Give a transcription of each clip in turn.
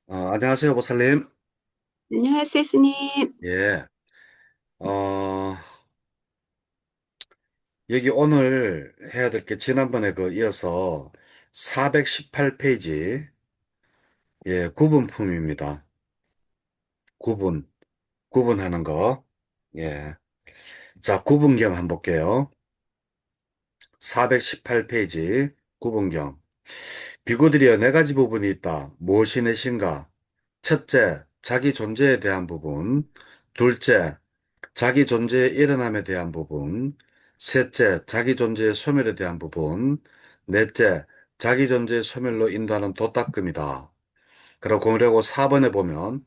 안녕하세요, 보살님. 안녕하세요, 스님. 예. 어, 여기 오늘 해야 될 게 지난번에 이어서 418페이지, 예, 구분품입니다. 구분, 구분하는 거. 예. 자, 구분경 한번 볼게요. 418페이지, 구분경. 비구들이여 네 가지 부분이 있다. 무엇이 넷인가? 첫째, 자기 존재에 대한 부분. 둘째, 자기 존재의 일어남에 대한 부분. 셋째, 자기 존재의 소멸에 대한 부분. 넷째, 자기 존재의 소멸로 인도하는 도닦음이다. 그리고 4번에 보면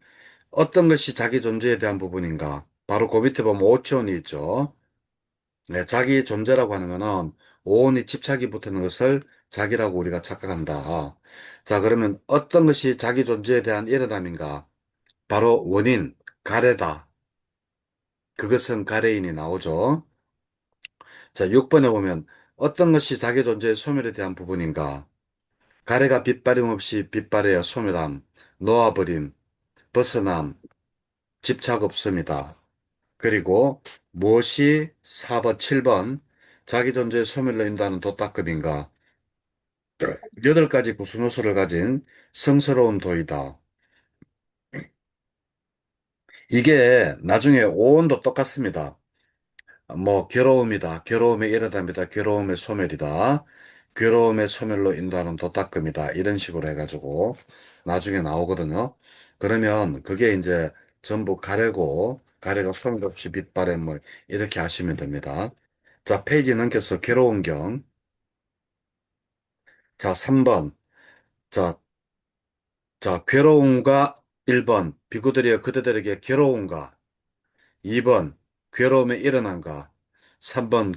어떤 것이 자기 존재에 대한 부분인가? 바로 그 밑에 보면 오천이 있죠. 네, 자기 존재라고 하는 거는 오온이 집착이 붙는 것을 자기라고 우리가 착각한다. 자, 그러면 어떤 것이 자기 존재에 대한 일어남인가? 바로 원인, 가래다. 그것은 가래인이 나오죠. 자, 6번에 보면 어떤 것이 자기 존재의 소멸에 대한 부분인가? 가래가 빛발임 없이 빛발하여 소멸함, 놓아버림, 벗어남, 집착 없습니다. 그리고 무엇이 4번, 7번 자기 존재의 소멸로 인도하는 도닦음인가? 8가지 구순 요소를 가진 성스러운 도이다. 이게 나중에 오온도 똑같습니다. 뭐 괴로움이다. 괴로움의 일어납니다. 괴로움의 소멸이다. 괴로움의 소멸로 인도하는 도닦음이다. 이런 식으로 해가지고 나중에 나오거든요. 그러면 그게 이제 전부 가래고 가래가 소멸 없이 빛바래 뭐 이렇게 하시면 됩니다. 자, 페이지 넘겨서 괴로움경. 자, 3번. 자, 괴로움과 1번 비구들이여 그대들에게 괴로움과 2번, 괴로움에 일어난가. 3번,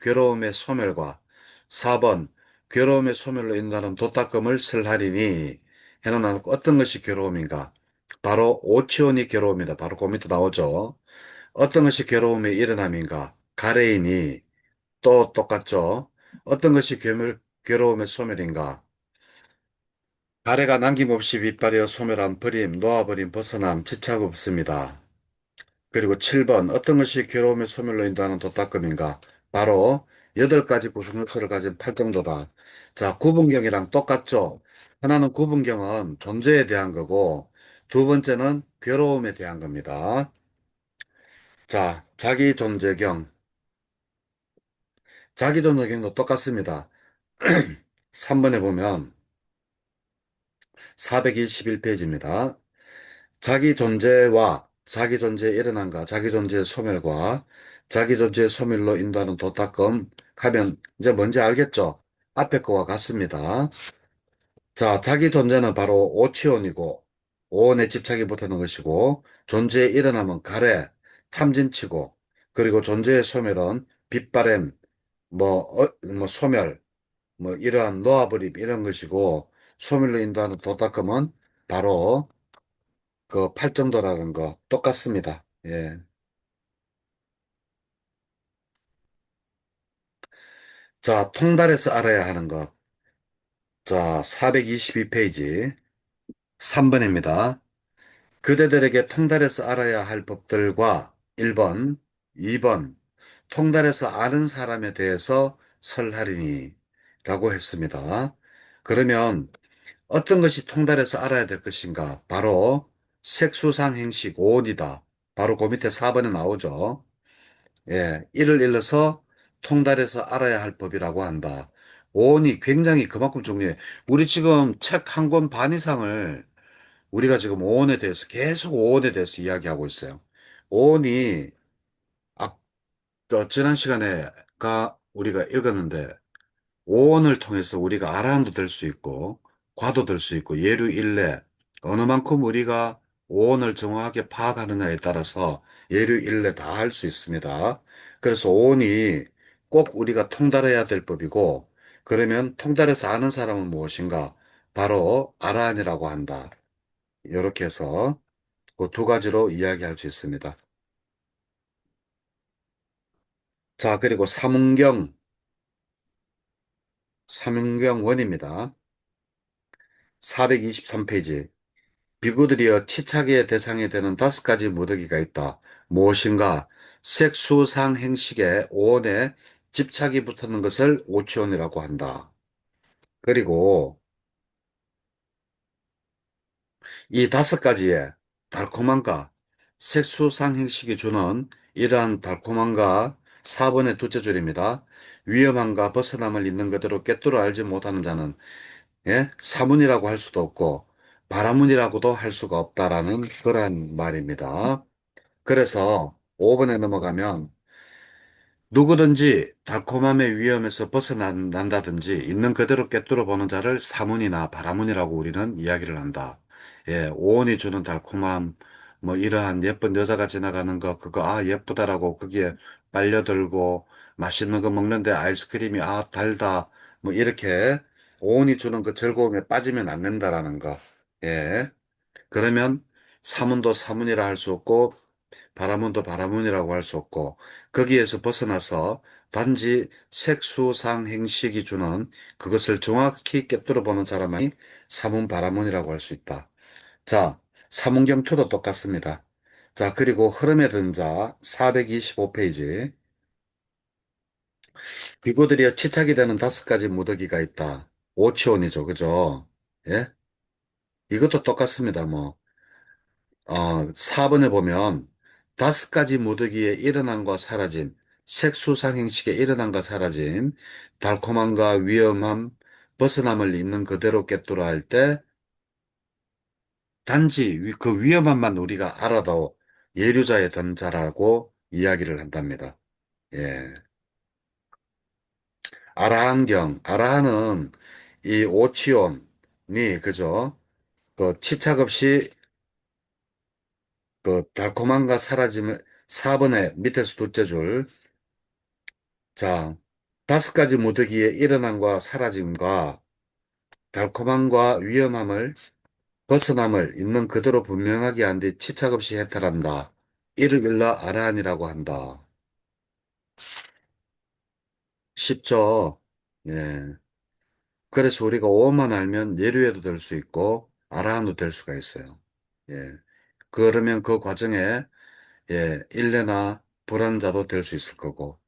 괴로움의 소멸과 4번, 괴로움의 소멸로 인도하는 도닦음을 설하리니 해는 어떤 것이 괴로움인가? 바로 오치온이 괴로움이다. 바로 그 밑에 나오죠. 어떤 것이 괴로움의 일어남인가? 가레인이 또 똑같죠. 어떤 것이 괴로움의 소멸인가? 가래가 남김없이 빛발하여 소멸한 버림, 놓아버림, 벗어남, 집착 없습니다. 그리고 7번 어떤 것이 괴로움의 소멸로 인도하는 도닦음인가? 바로 8가지 구성 요소를 가진 팔정도다. 자, 구분경이랑 똑같죠? 하나는 구분경은 존재에 대한 거고 두 번째는 괴로움에 대한 겁니다. 자, 자기존재경. 자기존재경도 똑같습니다. 3번에 보면 421페이지입니다. 자기 존재와 자기 존재의 일어남과 자기 존재의 소멸과 자기 존재의 소멸로 인도하는 도닦음 하면 이제 뭔지 알겠죠? 앞에 거와 같습니다. 자, 자기 존재는 바로 오치온이고 오온에 집착이 붙는 것이고 존재의 일어남은 가래, 탐진치고 그리고 존재의 소멸은 빛바램, 뭐 소멸, 뭐 이러한 놓아버림 이런 것이고 소멸로 인도하는 도닦음은 바로 그 팔정도라는 거 똑같습니다. 예. 자, 통달해서 알아야 하는 것. 자, 422페이지 3번입니다. 그대들에게 통달해서 알아야 할 법들과 1번, 2번, 통달해서 아는 사람에 대해서 설하리니 라고 했습니다. 그러면 어떤 것이 통달해서 알아야 될 것인가? 바로 색수상행식 오온이다. 바로 그 밑에 4번에 나오죠. 예, 이를 일러서 통달해서 알아야 할 법이라고 한다. 오온이 굉장히 그만큼 중요해. 우리 지금 책 한 권 반 이상을 우리가 지금 오온에 대해서 계속 오온에 대해서 이야기하고 있어요. 오온이 지난 시간에가 우리가 읽었는데 오온을 통해서 우리가 아라한도 될 수 있고 과도 될 수 있고 예류 일례 어느 만큼 우리가 오온을 정확하게 파악하느냐에 따라서 예류 일례 다 할 수 있습니다. 그래서 오온이 꼭 우리가 통달해야 될 법이고 그러면 통달해서 아는 사람은 무엇인가? 바로 아라한이라고 한다. 이렇게 해서 그 두 가지로 이야기할 수 있습니다. 자, 그리고 삼은경 삼윤경원입니다. 423페이지. 비구들이여 치착의 대상이 되는 5가지 무더기가 있다. 무엇인가? 색수상 행식에 오온에 집착이 붙는 것을 오치온이라고 한다. 그리고 이 5가지의 달콤함과 색수상 행식이 주는 이러한 달콤함과 4번의 둘째 줄입니다. 위험함과 벗어남을 있는 그대로 꿰뚫어 알지 못하는 자는 사문이라고 할 수도 없고 바라문이라고도 할 수가 없다라는 그러한 말입니다. 그래서 5번에 넘어가면 누구든지 달콤함의 위험에서 벗어난다든지 있는 그대로 꿰뚫어 보는 자를 사문이나 바라문이라고 우리는 이야기를 한다. 예, 오온이 주는 달콤함, 뭐 이러한 예쁜 여자가 지나가는 거, 그거 예쁘다라고 거기에 빨려들고 맛있는 거 먹는데 아이스크림이 달다, 뭐 이렇게 오온이 주는 그 즐거움에 빠지면 안 된다라는 거. 예, 그러면 사문도 사문이라 할 수 없고 바라문도 바라문이라고 할 수 없고 거기에서 벗어나서 단지 색수상 행식이 주는 그것을 정확히 꿰뚫어 보는 사람이 사문 바라문이라고 할 수 있다. 자, 사문경투도 똑같습니다. 자, 그리고 흐름에 든 자 425페이지. 비구들이 치착이 되는 5가지 무더기가 있다. 오치온이죠. 그죠? 예? 이것도 똑같습니다. 뭐. 4번에 보면 5가지 무더기의 일어남과 사라짐, 색수상행식의 일어남과 사라짐, 달콤함과 위험함, 벗어남을 있는 그대로 꿰뚫어 할 때 단지 그 위험함만 우리가 알아도 예류자의 던자라고 이야기를 한답니다. 예. 아라한경, 아라한은 이 오치온이 그죠? 그 치착 없이 그 달콤함과 사라짐을 4번에 밑에서 둘째 줄 자, 5가지 무더기의 일어남과 사라짐과 달콤함과 위험함을 벗어남을 있는 그대로 분명하게 한 뒤 치착 없이 해탈한다. 이를 일러 아라한이라고 한다. 쉽죠? 예. 그래서 우리가 오만 알면 예류에도 될 수 있고 아라한도 될 수가 있어요. 예. 그러면 그 과정에 일레나 불안자도 될 수 있을 거고.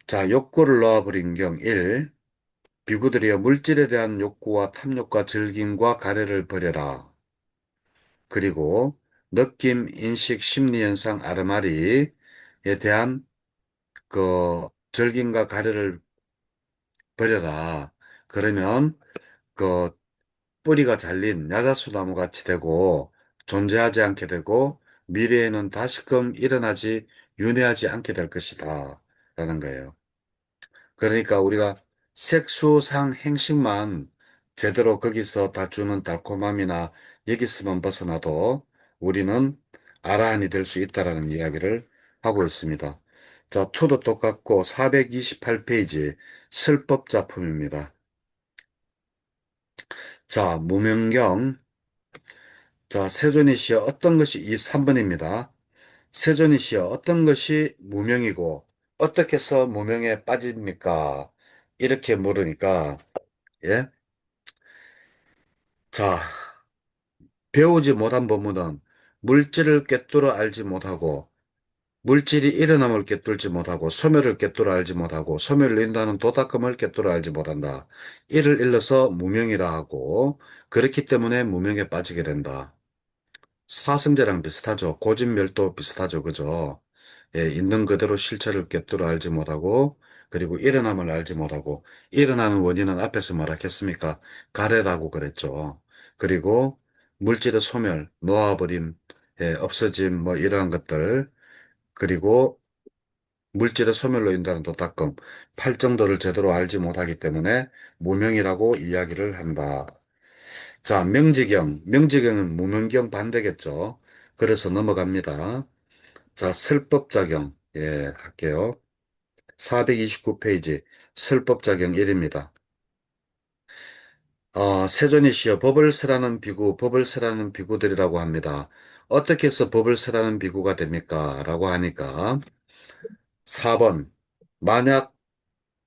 자, 욕구를 놓아버린 경 1. 비구들이여 물질에 대한 욕구와 탐욕과 즐김과 가래를 버려라. 그리고 느낌, 인식, 심리 현상, 아르마리에 대한 그 즐김과 가래를 버려라. 그러면 그 뿌리가 잘린 야자수 나무 같이 되고 존재하지 않게 되고 미래에는 다시금 일어나지 윤회하지 않게 될 것이다. 라는 거예요. 그러니까 우리가 색수상 행식만 제대로 거기서 다 주는 달콤함이나 여기서만 벗어나도 우리는 아라한이 될 수 있다라는 이야기를 하고 있습니다. 자, 투도 똑같고 428페이지 설법 작품입니다. 자, 무명경. 자, 세존이시여 어떤 것이 이 3번입니다. 세존이시여 어떤 것이 무명이고 어떻게 해서 무명에 빠집니까? 이렇게 물으니까 예? 자, 배우지 못한 법문은 물질을 꿰뚫어 알지 못하고, 물질이 일어남을 꿰뚫지 못하고, 소멸을 꿰뚫어 알지 못하고, 소멸을 인도하는 도닦음을 꿰뚫어 알지 못한다. 이를 일러서 무명이라 하고, 그렇기 때문에 무명에 빠지게 된다. 사성제랑 비슷하죠. 고진멸도 비슷하죠. 그죠? 예, 있는 그대로 실체를 꿰뚫어 알지 못하고, 그리고 일어남을 알지 못하고, 일어나는 원인은 앞에서 뭐라했습니까? 가래라고 그랬죠. 그리고 물질의 소멸, 놓아버림, 없어짐, 뭐 이러한 것들, 그리고 물질의 소멸로 인도하는 도닦음, 팔정도를 제대로 알지 못하기 때문에 무명이라고 이야기를 한다. 자, 명지경. 명지경은 무명경 반대겠죠. 그래서 넘어갑니다. 자, 설법작용. 예, 할게요. 429페이지. 설법작용 1입니다. 세존이시여 법을 설하는 비구, 법을 설하는 비구들이라고 합니다. 어떻게 해서 법을 설하는 비구가 됩니까? 라고 하니까 4번. 만약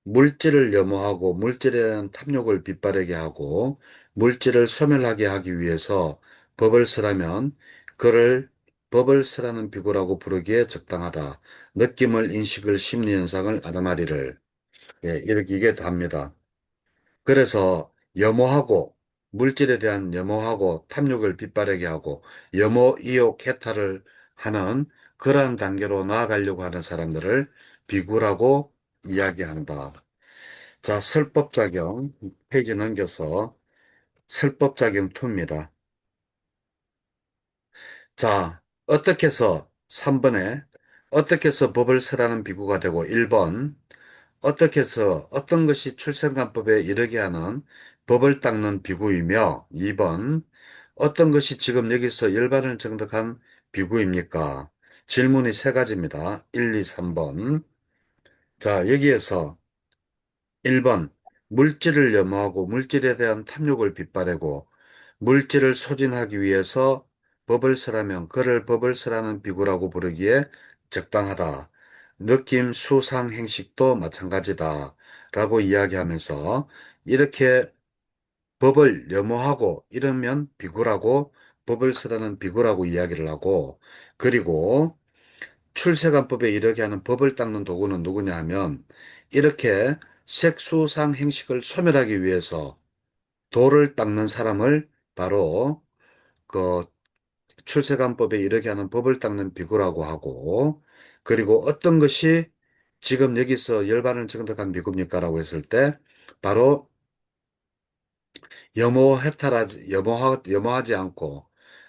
물질을 염호하고 물질에 대한 탐욕을 빗바라게 하고 물질을 소멸하게 하기 위해서 법을 쓰라면 그를 법을 쓰라는 비구라고 부르기에 적당하다. 느낌을, 인식을, 심리 현상을 아르마리를 예, 이렇게 이게 답니다. 그래서 염호하고 물질에 대한 염호하고 탐욕을 빗바라게 하고 염호, 이욕, 해탈을 하는 그러한 단계로 나아가려고 하는 사람들을 비구라고 이야기한다. 자, 설법작용 페이지 넘겨서 설법작용 2입니다. 자, 어떻게 해서 3번에 어떻게 해서 법을 설하는 비구가 되고 1번 어떻게 해서 어떤 것이 출생관법에 이르게 하는 법을 닦는 비구이며 2번 어떤 것이 지금 여기서 열반을 정득한 비구입니까? 질문이 세 가지입니다. 1, 2, 3번. 자, 여기에서 1번 물질을 염호하고 물질에 대한 탐욕을 빗바래고 물질을 소진하기 위해서 법을 설하면 그를 법을 설하는 비구라고 부르기에 적당하다. 느낌, 수상, 행식도 마찬가지다. 라고 이야기하면서 이렇게 법을 염호하고 이러면 비구라고 법을 설하는 비구라고 이야기를 하고 그리고 출세관법에 이르게 하는 법을 닦는 도구는 누구냐 하면 이렇게 색수상 행식을 소멸하기 위해서 도를 닦는 사람을 바로 그 출세관법에 이르게 하는 법을 닦는 비구라고 하고 그리고 어떤 것이 지금 여기서 열반을 정득한 비구입니까라고 했을 때 바로 염호하지 않고,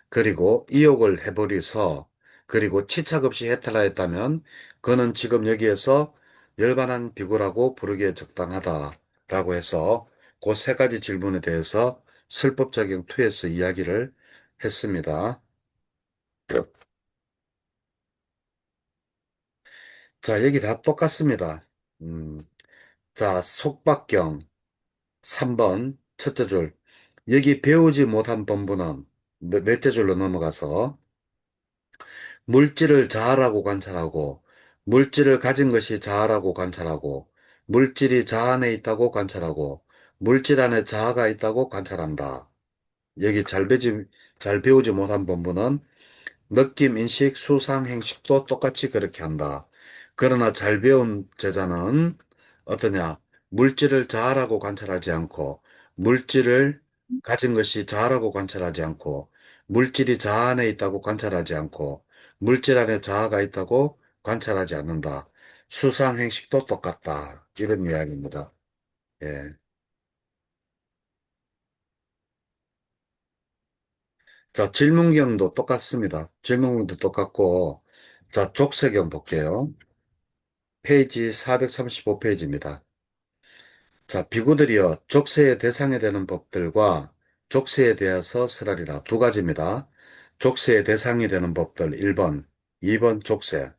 그리고 이욕을 해버려서, 그리고 치착 없이 해탈하였다면, 그는 지금 여기에서 열반한 비구라고 부르기에 적당하다라고 해서, 그 세 가지 질문에 대해서 설법작용 2에서 이야기를 했습니다. 자, 여기 다 똑같습니다. 음, 자, 속박경 3번 첫째 줄. 여기 배우지 못한 본문은 넷째 줄로 넘어가서 물질을 자아라고 관찰하고 물질을 가진 것이 자아라고 관찰하고 물질이 자아 안에 있다고 관찰하고 물질 안에 자아가 있다고 관찰한다. 여기 잘 배우지 못한 본문은 느낌, 인식, 수상, 행식도 똑같이 그렇게 한다. 그러나 잘 배운 제자는 어떠냐? 물질을 자아라고 관찰하지 않고, 물질을 가진 것이 자아라고 관찰하지 않고, 물질이 자아 안에 있다고 관찰하지 않고, 물질 안에 자아가 있다고 관찰하지 않는다. 수상, 행식도 똑같다. 이런 이야기입니다. 예. 자, 질문경도 똑같습니다. 질문경도 똑같고, 자, 족쇄경 볼게요. 페이지 435페이지입니다. 자, 비구들이여 족쇄의 대상이 되는 법들과 족쇄에 대해서 설하리라. 두 가지입니다. 족쇄의 대상이 되는 법들 1번, 2번 족쇄.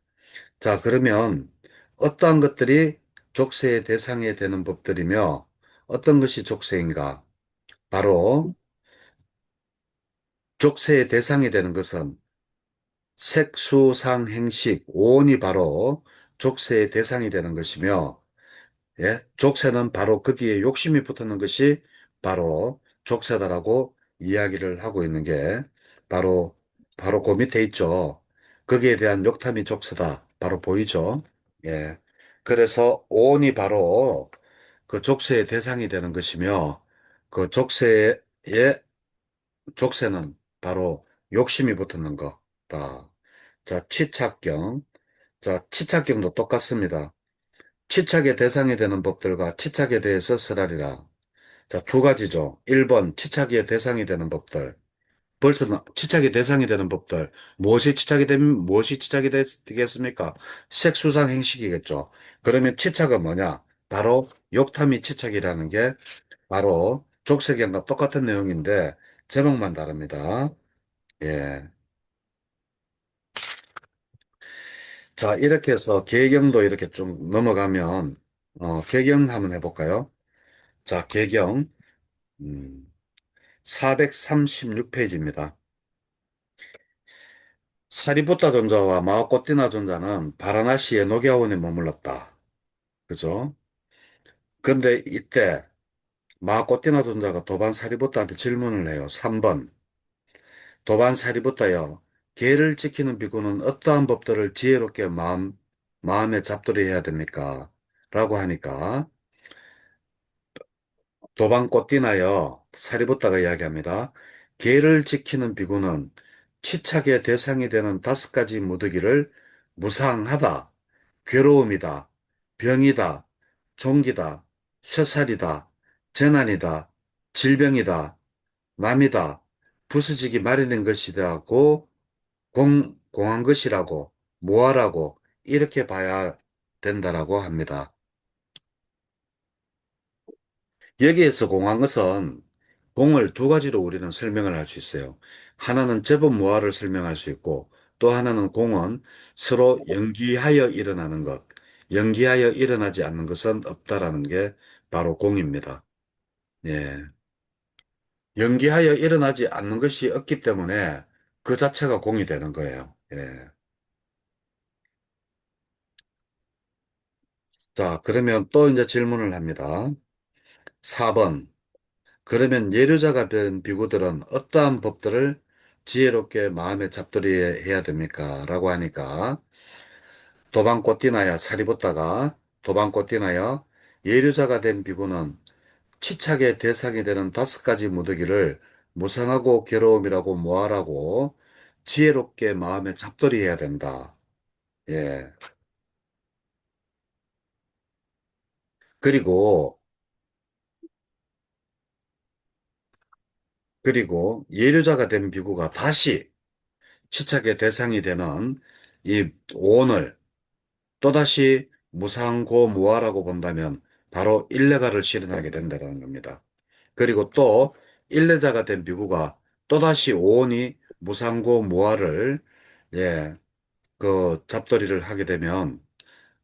자, 그러면 어떠한 것들이 족쇄의 대상이 되는 법들이며 어떤 것이 족쇄인가? 바로 족쇄의 대상이 되는 것은 색수상행식, 오온이 바로 족쇄의 대상이 되는 것이며 예, 족쇄는 바로 거기에 욕심이 붙는 것이 바로 족쇄다라고 이야기를 하고 있는 게 바로 그 밑에 있죠. 거기에 대한 욕탐이 족쇄다. 바로 보이죠? 예. 그래서 오온이 바로 그 족쇄의 대상이 되는 것이며 그 족쇄는 바로 욕심이 붙는 거다. 자, 치착경. 자, 치착경도 똑같습니다. 치착의 대상이 되는 법들과 치착에 대해서 설하리라. 자, 두 가지죠. 1번, 치착의 대상이 되는 법들. 벌써 치착의 대상이 되는 법들. 무엇이 치착이 되면 무엇이 되겠습니까? 색수상 행식이겠죠. 그러면 치착은 뭐냐? 바로 욕탐이 치착이라는 게 바로 족쇄경과 똑같은 내용인데 제목만 다릅니다. 예. 자, 이렇게 해서 계경도 이렇게 좀 넘어가면 계경 한번 해볼까요? 자, 계경. 436페이지입니다. 사리부타 존자와 마오꼬티나 존자는 바라나시의 녹야원에 머물렀다. 그죠? 근데 이때 마꼬띠나 존자가 도반 사리부타한테 질문을 해요. 3번. 도반 사리부타여, 계를 지키는 비구는 어떠한 법들을 지혜롭게 마음에 잡들이 해야 됩니까? 라고 하니까, 도반꼬띠나여, 사리부타가 이야기합니다. 계를 지키는 비구는 치착의 대상이 되는 5가지 무더기를 무상하다, 괴로움이다, 병이다, 종기다, 쇠살이다, 재난이다, 질병이다, 남이다, 부수지기 마련인 것이라고 공한 것이라고, 모아라고, 이렇게 봐야 된다라고 합니다. 여기에서 공한 것은 공을 2가지로 우리는 설명을 할 수 있어요. 하나는 제법 모아를 설명할 수 있고, 또 하나는 공은 서로 연기하여 일어나는 것, 연기하여 일어나지 않는 것은 없다라는 게 바로 공입니다. 예. 연기하여 일어나지 않는 것이 없기 때문에 그 자체가 공이 되는 거예요. 예. 자, 그러면 또 이제 질문을 합니다. 4번. 그러면 예류자가 된 비구들은 어떠한 법들을 지혜롭게 마음에 잡들이해야 됩니까? 라고 하니까 도방꽃띠나야 사리붓다가 도방꽃띠나야 예류자가 된 비구는 치착의 대상이 되는 5가지 무더기를 무상하고 괴로움이라고 모아라고 지혜롭게 마음에 잡들이해야 된다. 예. 그리고 예류자가 된 비구가 다시 치착의 대상이 되는 이 오온을 또다시 무상고무아라고 본다면 바로 일레가를 실현하게 된다는 겁니다. 그리고 또 일레자가 된 비구가 또다시 오온이 무상고무아를 예, 그 잡돌이를 하게 되면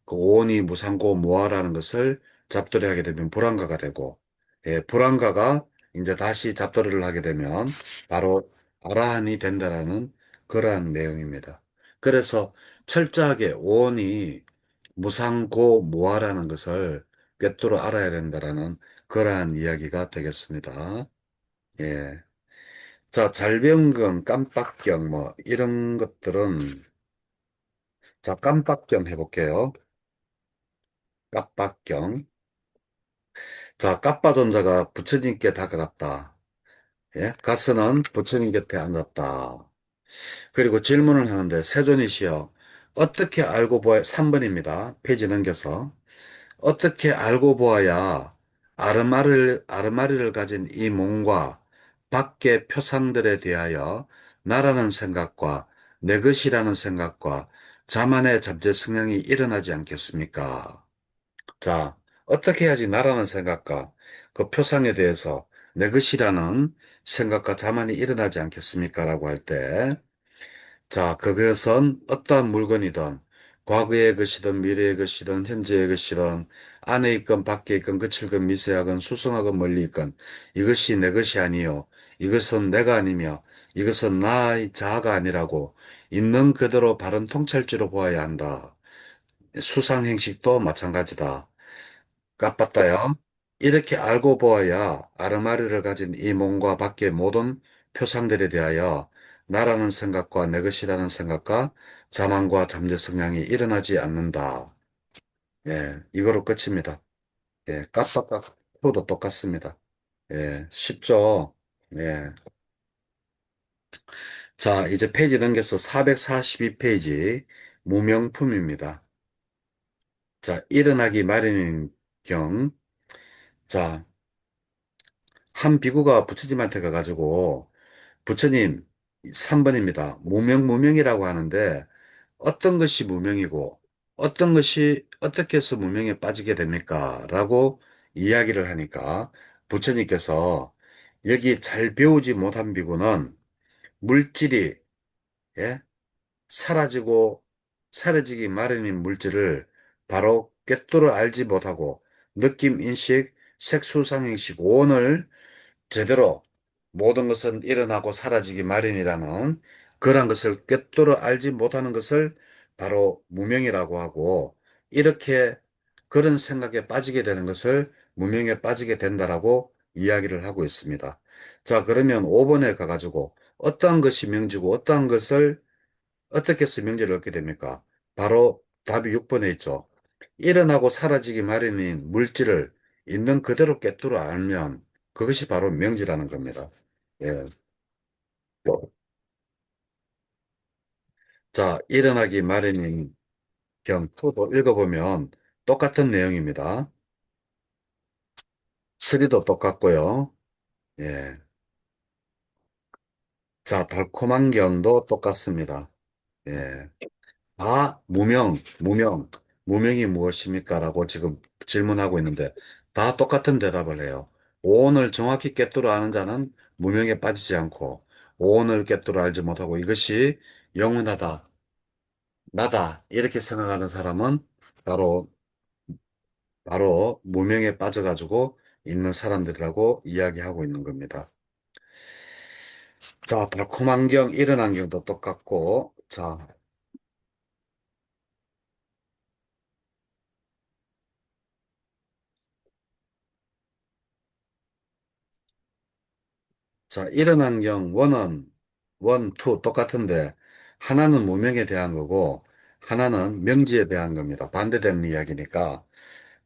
그 오온이 무상고무아라는 것을 잡돌이하게 되면 불안가가 되고 불안가가 이제 다시 잡돌이를 하게 되면 바로 아라한이 된다라는 그러한 내용입니다. 그래서 철저하게 오온이 무상고무아라는 것을 꿰뚫어 알아야 된다라는 그러한 이야기가 되겠습니다. 예. 자, 잘병경, 깜빡경, 뭐, 이런 것들은, 자, 깜빡경 해볼게요. 깜빡경. 자, 까빠존자가 부처님께 다가갔다. 예? 가스는 부처님 곁에 앉았다. 그리고 질문을 하는데, 세존이시여, 어떻게 알고 보아, 3번입니다. 페이지 넘겨서. 어떻게 알고 보아야 아르마리를 가진 이 몸과 밖의 표상들에 대하여 나라는 생각과 내 것이라는 생각과 자만의 잠재 성향이 일어나지 않겠습니까? 자, 어떻게 해야지 나라는 생각과 그 표상에 대해서 내 것이라는 생각과 자만이 일어나지 않겠습니까? 라고 할 때, 자, 그것은 어떠한 물건이든, 과거의 것이든, 미래의 것이든, 현재의 것이든, 안에 있건, 밖에 있건, 거칠건, 미세하건, 수성하건, 멀리 있건, 이것이 내 것이 아니요. 이것은 내가 아니며, 이것은 나의 자아가 아니라고, 있는 그대로 바른 통찰지로 보아야 한다. 수상행식도 마찬가지다. 까빴다요. 이렇게 알고 보아야 아르마리를 가진 이 몸과 밖의 모든 표상들에 대하여 나라는 생각과 내 것이라는 생각과 자만과 잠재 성향이 일어나지 않는다. 예, 이거로 끝입니다. 예, 까빴다. 표도 똑같습니다. 예, 쉽죠? 예. 자, 이제 페이지 넘겨서 442페이지 무명품입니다. 자, 일어나기 마련인 경. 자, 한 비구가 부처님한테 가가지고 부처님 3번입니다. 무명무명이라고 하는데 어떤 것이 무명이고 어떤 것이 어떻게 해서 무명에 빠지게 됩니까? 라고 이야기를 하니까 부처님께서 여기 잘 배우지 못한 비구는 물질이 예? 사라지고 사라지기 마련인 물질을 바로 꿰뚫어 알지 못하고 느낌, 인식, 색수상행식, 오온을 제대로 모든 것은 일어나고 사라지기 마련이라는 그런 것을 꿰뚫어 알지 못하는 것을 바로 무명이라고 하고 이렇게 그런 생각에 빠지게 되는 것을 무명에 빠지게 된다라고 이야기를 하고 있습니다. 자, 그러면 5번에 가가지고 어떠한 것이 명지고 어떠한 것을 어떻게 해서 명제를 얻게 됩니까? 바로 답이 6번에 있죠. 일어나고 사라지기 마련인 물질을 있는 그대로 꿰뚫어 알면 그것이 바로 명제라는 겁니다. 예. 자, 일어나기 마련인 경토도 읽어보면 똑같은 내용입니다. 스리도 똑같고요. 예. 자, 달콤한 경도 똑같습니다. 예. 무명이 무엇입니까? 라고 지금 질문하고 있는데, 다 똑같은 대답을 해요. 오온을 정확히 꿰뚫어 아는 자는 무명에 빠지지 않고, 오온을 꿰뚫어 알지 못하고 이것이 영원하다, 나다, 이렇게 생각하는 사람은 바로, 바로 무명에 빠져가지고 있는 사람들이라고 이야기하고 있는 겁니다. 자, 달콤한 경, 일어난 경도 똑같고, 일어난 경, 투 똑같은데, 하나는 무명에 대한 거고, 하나는 명지에 대한 겁니다. 반대되는 이야기니까,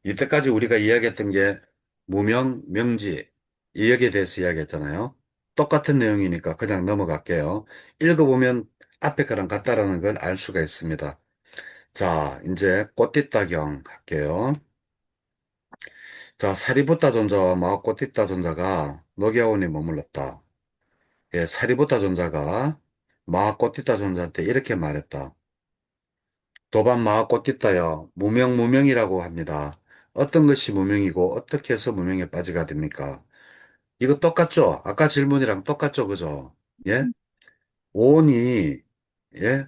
이때까지 우리가 이야기했던 게 무명, 명지, 이 여기에 대해서 이야기했잖아요. 똑같은 내용이니까 그냥 넘어갈게요. 읽어보면 앞에 거랑 같다라는 걸 알 수가 있습니다. 자, 이제 꽃띠따경 할게요. 자, 사리부타 존자와 마오꽃띠따 존자가 녹야원에 머물렀다. 예, 사리부타 존자가 마하꽃띠따 존자한테 이렇게 말했다. 도반 마하꽃띠따여, 무명이라고 합니다. 어떤 것이 무명이고 어떻게 해서 무명에 빠지가 됩니까? 이거 똑같죠? 아까 질문이랑 똑같죠? 그죠? 예? 오온이, 예?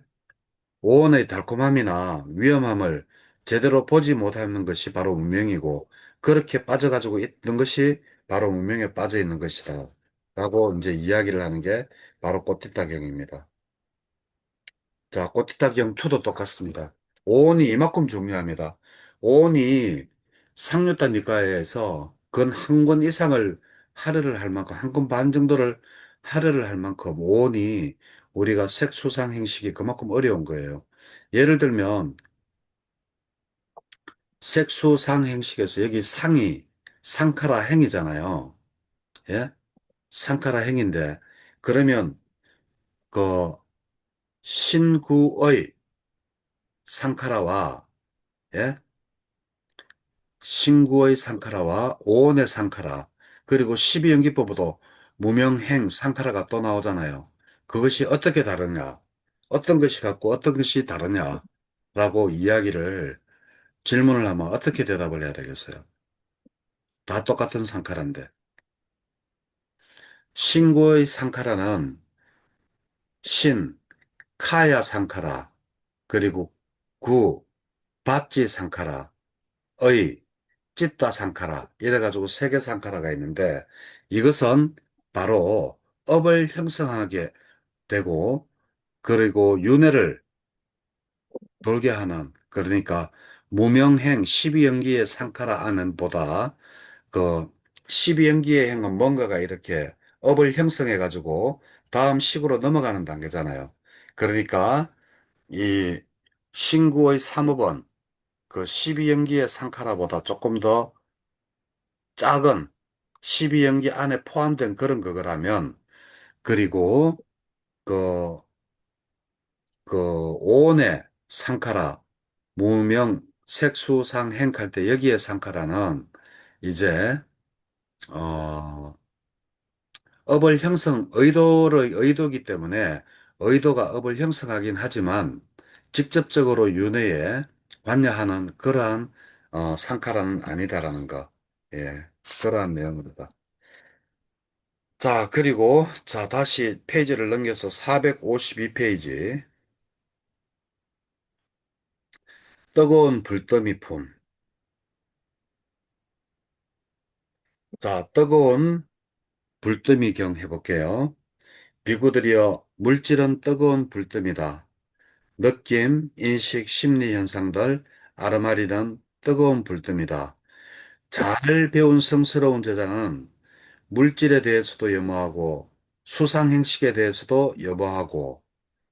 오온의 달콤함이나 위험함을 제대로 보지 못하는 것이 바로 무명이고, 그렇게 빠져가지고 있는 것이 바로 무명에 빠져 있는 것이다. 라고 이제 이야기를 하는 게 바로 꽃띠따경입니다. 자, 꽃띠따경 2도 똑같습니다. 오온이 이만큼 중요합니다. 오온이 상류단 니까에서 근 한 권 이상을 할애를 할 만큼, 한 권 반 정도를 할애를 할 만큼 오온이 우리가 색수상 행식이 그만큼 어려운 거예요. 예를 들면 색수상 행식에서 여기 상이 상카라 행이잖아요. 예? 상카라 행인데 그러면 그 신구의 상카라와 예? 신구의 상카라와 오온의 상카라, 그리고 12연기법으로 무명행 상카라가 또 나오잖아요. 그것이 어떻게 다르냐? 어떤 것이 같고 어떤 것이 다르냐? 라고 질문을 하면 어떻게 대답을 해야 되겠어요? 다 똑같은 상카라인데. 신구의 상카라는 신, 카야 상카라, 그리고 구, 바찌 상카라, 의, 찝다 상카라 이래가지고 세 개 상카라가 있는데 이것은 바로 업을 형성하게 되고 그리고 윤회를 돌게 하는 그러니까 무명행 12연기의 상카라 안은 보다 그 12연기의 행은 뭔가가 이렇게 업을 형성해가지고 다음 식으로 넘어가는 단계잖아요. 그러니까 이 신구의 3업은 그 12연기의 상카라보다 조금 더 작은 12연기 안에 포함된 그런 거라면, 그리고 그, 그 오온의 상카라, 무명, 색수상 행할 때 여기에 상카라는 이제, 어, 업을 의도기 때문에 의도가 업을 형성하긴 하지만 직접적으로 윤회에 관여하는 그러한, 상카라는 아니다라는 거. 예, 그러한 내용입니다. 자, 그리고, 다시 페이지를 넘겨서 452페이지. 뜨거운 불더미 품. 자, 뜨거운 불더미경 해볼게요. 비구들이여, 물질은 뜨거운 불더미다. 느낌, 인식, 심리 현상들, 아르마리는 뜨거운 불더미다. 잘 배운 성스러운 제자는 물질에 대해서도 염어하고 수상 행식에 대해서도 염어하고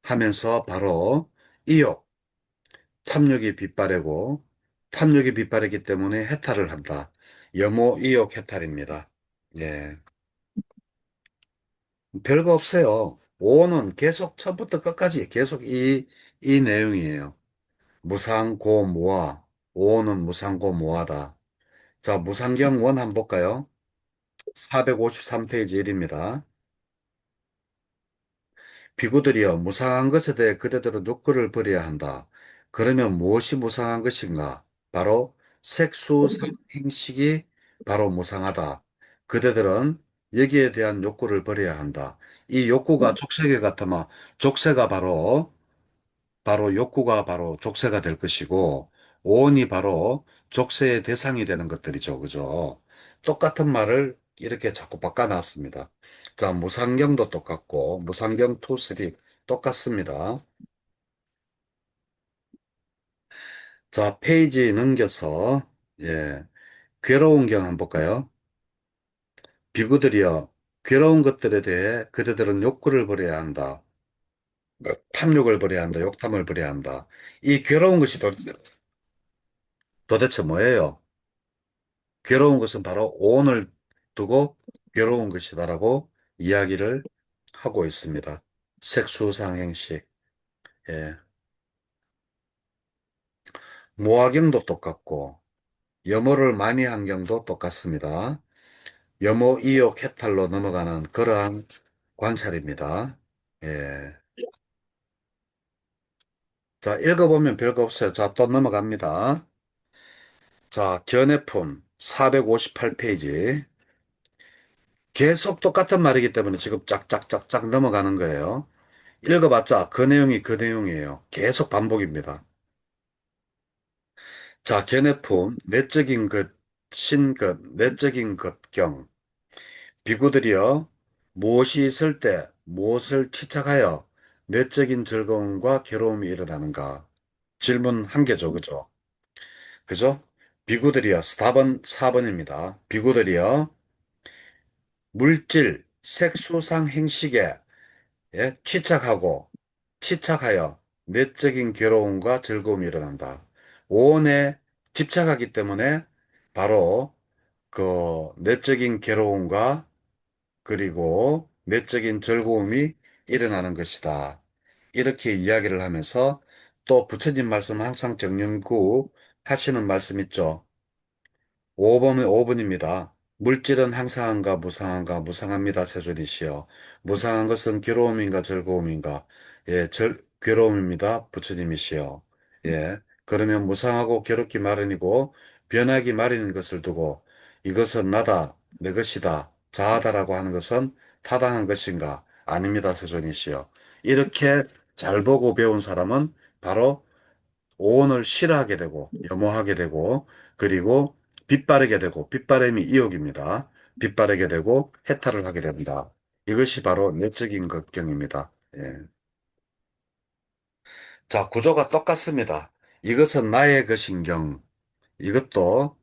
하면서 바로 이욕, 탐욕이 빗바래고 탐욕이 빗바래기 때문에 해탈을 한다. 염오 이욕 해탈입니다. 예. 별거 없어요. 오는 계속 처음부터 끝까지 계속 이 내용이에요. 무상고모아. 오는 무상고모아다. 자, 무상경 원 한번 볼까요? 453페이지 1입니다. 비구들이여 무상한 것에 대해 그대들은 욕구를 버려야 한다. 그러면 무엇이 무상한 것인가? 바로 색수상행식이 바로 무상하다. 그대들은 여기에 대한 욕구를 버려야 한다. 이 욕구가 족쇄가 같으면 족쇄가 바로 욕구가 바로 족쇄가 될 것이고 오온이 바로 족쇄의 대상이 되는 것들이죠. 그죠? 똑같은 말을 이렇게 자꾸 바꿔놨습니다. 자, 무상경도 똑같고 무상경 투, 쓰리 똑같습니다. 자, 페이지 넘겨서 예, 괴로운 경 한번 볼까요? 비구들이여 괴로운 것들에 대해 그대들은 욕구를 버려야 한다. 탐욕을 버려야 한다. 욕탐을 버려야 한다. 이 괴로운 것이 도대체 뭐예요? 괴로운 것은 바로 오온을 두고 괴로운 것이다라고 이야기를 하고 있습니다. 색수상행식. 예. 모화경도 똑같고, 염호를 많이 한 경도 똑같습니다. 염호 이욕 해탈로 넘어가는 그러한 관찰입니다. 예. 자, 읽어보면 별거 없어요. 자, 또 넘어갑니다. 자, 견해품 458페이지. 계속 똑같은 말이기 때문에 지금 짝짝짝짝 넘어가는 거예요. 읽어봤자 그 내용이에요. 계속 반복입니다. 자, 견해품, 내적인 것, 신것, 내적인 것경. 비구들이여, 무엇이 있을 때 무엇을 취착하여 내적인 즐거움과 괴로움이 일어나는가? 질문 한 개죠, 그죠? 그죠? 비구들이여, 4번입니다. 비구들이여, 물질, 색수상 행식에 취착하고 치착하여 내적인 괴로움과 즐거움이 일어난다. 오온에 집착하기 때문에 바로 그 내적인 괴로움과 그리고 내적인 즐거움이 일어나는 것이다. 이렇게 이야기를 하면서 또 부처님 말씀 항상 정연구 하시는 말씀 있죠. 5번입니다. 물질은 항상한가 무상한가 무상합니다. 세존이시여. 무상한 것은 괴로움인가 즐거움인가? 예, 괴로움입니다. 부처님이시여. 예. 그러면 무상하고 괴롭기 마련이고 변하기 마련인 것을 두고 이것은 나다, 내 것이다, 자아다라고 하는 것은 타당한 것인가? 아닙니다. 세존이시여. 이렇게 잘 보고 배운 사람은 바로 오온을 싫어하게 되고 염호하게 되고 그리고 빗바르게 되고 빗바람이 이욕입니다. 빗바르게 되고 해탈을 하게 됩니다. 이것이 바로 내적인 걱정입니다. 예. 자, 구조가 똑같습니다. 이것은 나의 것인경. 이것도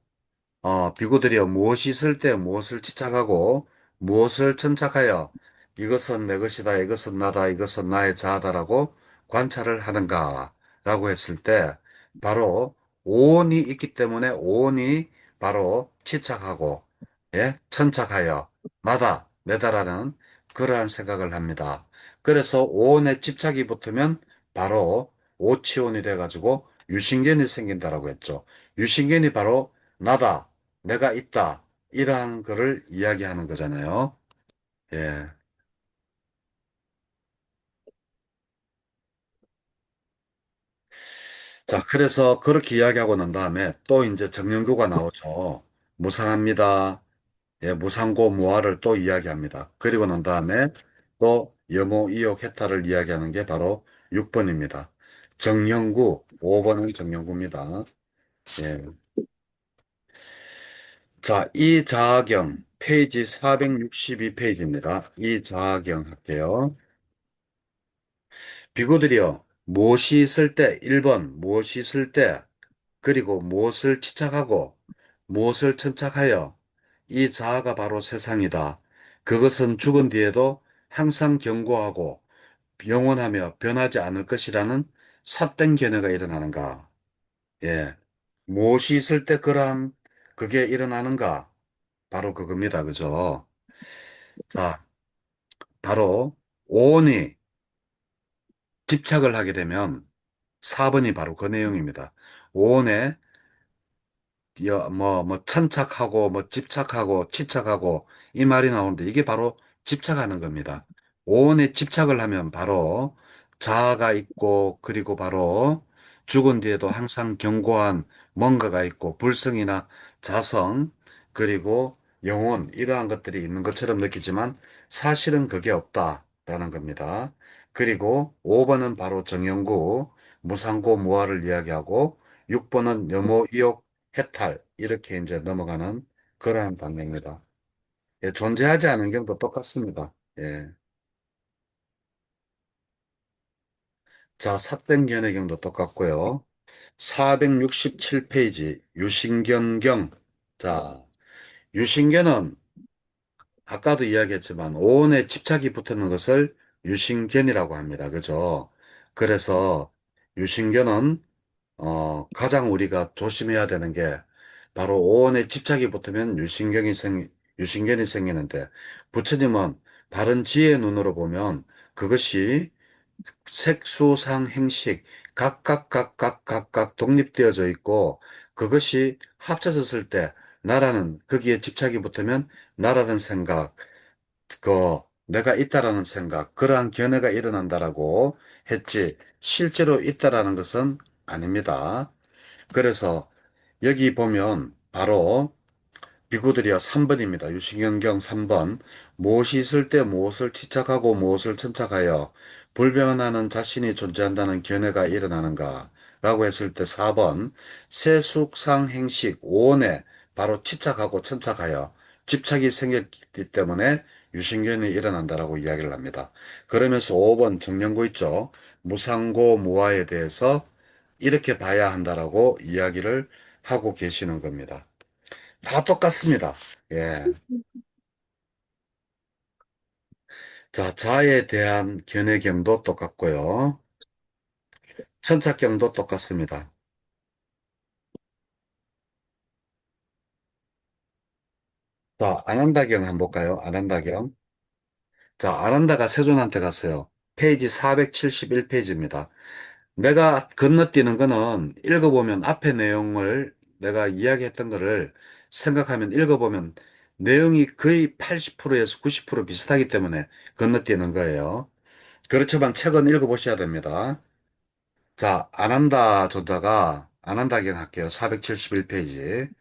비구들이여 무엇이 있을 때 무엇을 집착하고 무엇을 천착하여 이것은 내 것이다, 이것은 나다, 이것은 나의 자아다라고 관찰을 하는가라고 했을 때 바로 오온이 있기 때문에 오온이 바로 집착하고 천착하여 나다, 내다라는 그러한 생각을 합니다. 그래서 오온에 집착이 붙으면 바로 오치온이 돼가지고 유신견이 생긴다라고 했죠. 유신견이 바로 나다, 내가 있다. 이러한 거를 이야기하는 거잖아요. 예. 자, 그래서 그렇게 이야기하고 난 다음에 또 이제 정년교가 나오죠. 무상합니다. 예, 무상고 무아를 또 이야기합니다. 그리고 난 다음에 또 여모 이욕 해탈을 이야기하는 게 바로 6번입니다. 정년구, 5번은 정년구입니다. 예. 자, 이 자경, 페이지 462페이지입니다. 이 자경 할게요. 비구들이여, 무엇이 있을 때, 1번, 무엇이 있을 때, 그리고 무엇을 집착하고, 무엇을 천착하여 이 자아가 바로 세상이다. 그것은 죽은 뒤에도 항상 견고하고 영원하며 변하지 않을 것이라는 삿된 견해가 일어나는가? 예. 무엇이 있을 때 그러한 그게 일어나는가? 바로 그겁니다. 그죠? 자, 바로 오온이 집착을 하게 되면 4번이 바로 그 내용입니다. 오온에 천착하고, 집착하고, 치착하고, 이 말이 나오는데 이게 바로 집착하는 겁니다. 오온에 집착을 하면 바로 자아가 있고, 그리고 바로 죽은 뒤에도 항상 견고한 뭔가가 있고, 불성이나 자성, 그리고 영혼, 이러한 것들이 있는 것처럼 느끼지만 사실은 그게 없다라는 겁니다. 그리고 5번은 바로 정영구, 무상고, 무아를 이야기하고, 6번은 염호, 이욕, 해탈 이렇게 이제 넘어가는 그러한 방향입니다. 예, 존재하지 않은 경도 똑같습니다. 예. 자, 삿된 경도 똑같고요. 467페이지 유신견경. 자, 유신견은 아까도 이야기했지만 오온에 집착이 붙는 것을 유신견이라고 합니다. 그죠? 그래서 유신견은 가장 우리가 조심해야 되는 게 바로 오온에 집착이 붙으면 유신경이 생기는데 부처님은 바른 지혜의 눈으로 보면 그것이 색수상 행식 각각 독립되어져 있고 그것이 합쳐졌을 때 나라는 거기에 집착이 붙으면 나라는 생각, 내가 있다라는 생각, 그러한 견해가 일어난다라고 했지 실제로 있다라는 것은 아닙니다. 그래서 여기 보면 바로 비구들이여 3번입니다. 유시경경 3번. 무엇이 있을 때 무엇을 집착하고 무엇을 천착하여 불변하는 자신이 존재한다는 견해가 일어나는가? 라고 했을 때 4번. 세숙상 행식 오온에 바로 집착하고 천착하여 집착이 생겼기 때문에 유신견이 일어난다라고 이야기를 합니다. 그러면서 5번 정명구 있죠. 무상고 무아에 대해서 이렇게 봐야 한다라고 이야기를 하고 계시는 겁니다. 다 똑같습니다. 예. 자, 자에 대한 견해경도 똑같고요. 천착경도 똑같습니다. 자, 아난다경 한번 볼까요? 아난다경. 자, 아난다가 세존한테 갔어요. 페이지 471페이지입니다. 내가 건너뛰는 거는 읽어보면 앞에 내용을 내가 이야기했던 거를 생각하면 읽어보면 내용이 거의 80%에서 90% 비슷하기 때문에 건너뛰는 거예요. 그렇지만 책은 읽어보셔야 됩니다. 자, 아난다 존자가, 아난다경 할게요. 471페이지.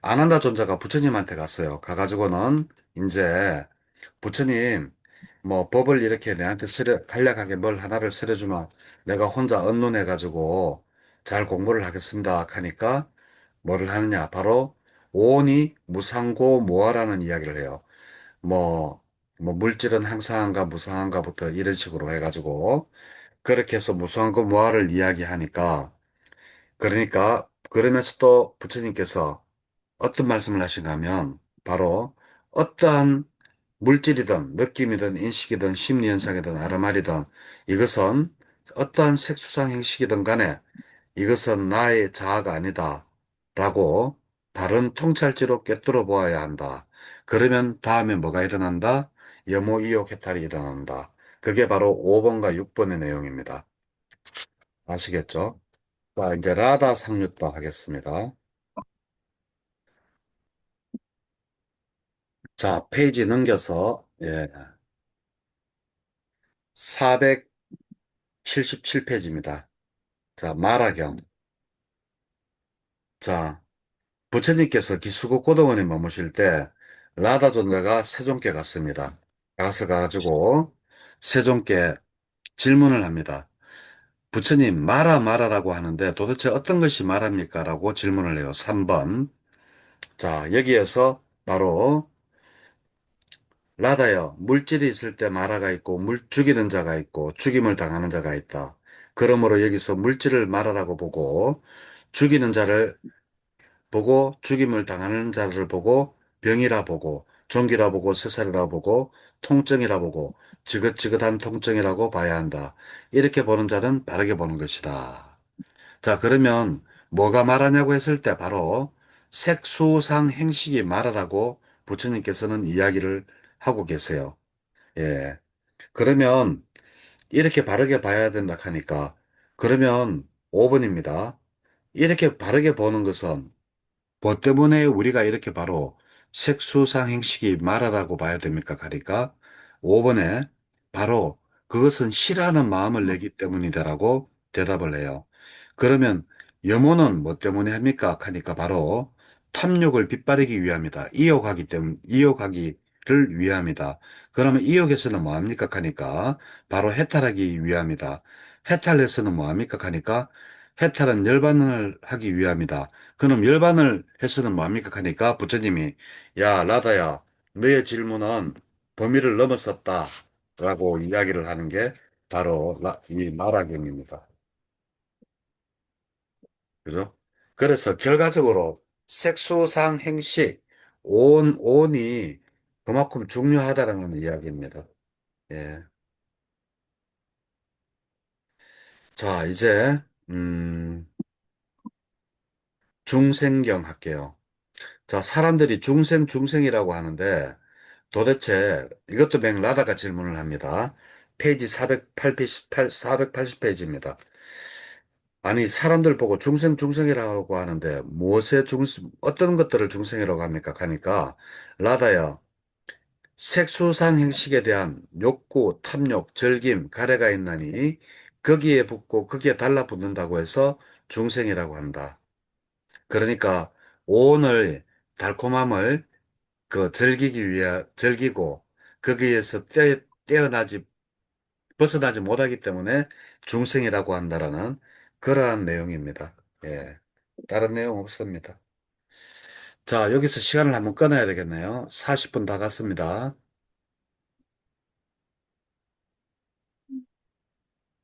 아난다 존자가 부처님한테 갔어요. 가가지고는, 이제, 부처님, 법을 이렇게 내한테 간략하게 뭘 하나를 쓰려주면 내가 혼자 언론해가지고 잘 공부를 하겠습니다. 하니까, 뭐를 하느냐. 바로, 오온이 무상고 무아라는 이야기를 해요. 뭐, 물질은 항상한가 무상한가부터 이런 식으로 해가지고, 그렇게 해서 무수한 그 무아를 이야기하니까, 그러니까, 그러면서 또 부처님께서 어떤 말씀을 하신가 하면, 바로 어떠한 물질이든 느낌이든 인식이든 심리현상이든 아르말이든 이것은 어떠한 색수상 행식이든 간에 이것은 나의 자아가 아니다. 라고 바른 통찰지로 꿰뚫어 보아야 한다. 그러면 다음에 뭐가 일어난다? 염호이욕 해탈이 일어난다. 그게 바로 5번과 6번의 내용입니다. 아시겠죠? 자, 이제 라다 상류도 하겠습니다. 자, 페이지 넘겨서, 예, 477페이지입니다. 자, 마라경. 자, 부처님께서 기수국 고등원에 머무실 때, 라다 존자가 세종께 갔습니다. 가가지고, 세종께 질문을 합니다. 부처님, 마라라고 하는데 도대체 어떤 것이 마랍니까? 라고 질문을 해요. 3번. 자, 여기에서 바로 라다여, 물질이 있을 때 마라가 있고, 죽이는 자가 있고, 죽임을 당하는 자가 있다. 그러므로 여기서 물질을 마라라고 보고, 죽이는 자를 보고 죽임을 당하는 자를 보고 병이라 보고 종기라 보고 세살이라 보고 통증이라 보고 지긋지긋한 통증이라고 봐야 한다. 이렇게 보는 자는 바르게 보는 것이다. 자, 그러면 뭐가 말하냐고 했을 때 바로 색수상 행식이 말하라고 부처님께서는 이야기를 하고 계세요. 예. 그러면 이렇게 바르게 봐야 된다 하니까 그러면 5번입니다. 이렇게 바르게 보는 것은 뭐 때문에 우리가 이렇게 바로 색수상 행식이 말하라고 봐야 됩니까? 하니까 5번에 바로 그것은 싫어하는 마음을 내기 때문이다라고 대답을 해요. 그러면 염호는 뭐 때문에 합니까? 하니까 바로 탐욕을 빗바르기 위함이다. 이어가기를 위함이다. 그러면 이역에서는 뭐 합니까? 하니까 바로 해탈하기 위함이다. 해탈에서는 뭐 합니까? 하니까 해탈은 열반을 하기 위함이다. 그럼 열반을 해서는 뭐합니까? 하니까 부처님이 야, 라다야, 너의 질문은 범위를 넘었었다. 라고 이야기를 하는 게 바로 이 마라경입니다. 그죠? 그래서 결과적으로 색수상 행식, 온이 그만큼 중요하다라는 이야기입니다. 예. 자, 이제, 중생경 할게요. 자, 사람들이 중생이라고 하는데 도대체 이것도 맥라다가 질문을 합니다. 페이지 480페이지입니다. 아니, 사람들 보고 중생이라고 하는데 무엇의 어떤 것들을 중생이라고 합니까? 하니까 라다야, 색수상 행식에 대한 욕구, 탐욕, 즐김, 가래가 있나니 거기에 붙고 거기에 달라붙는다고 해서 중생이라고 한다. 그러니까 오온을 달콤함을 즐기고, 거기에서 벗어나지 못하기 때문에 중생이라고 한다라는 그러한 내용입니다. 예. 다른 내용 없습니다. 자, 여기서 시간을 한번 끊어야 되겠네요. 40분 다 갔습니다.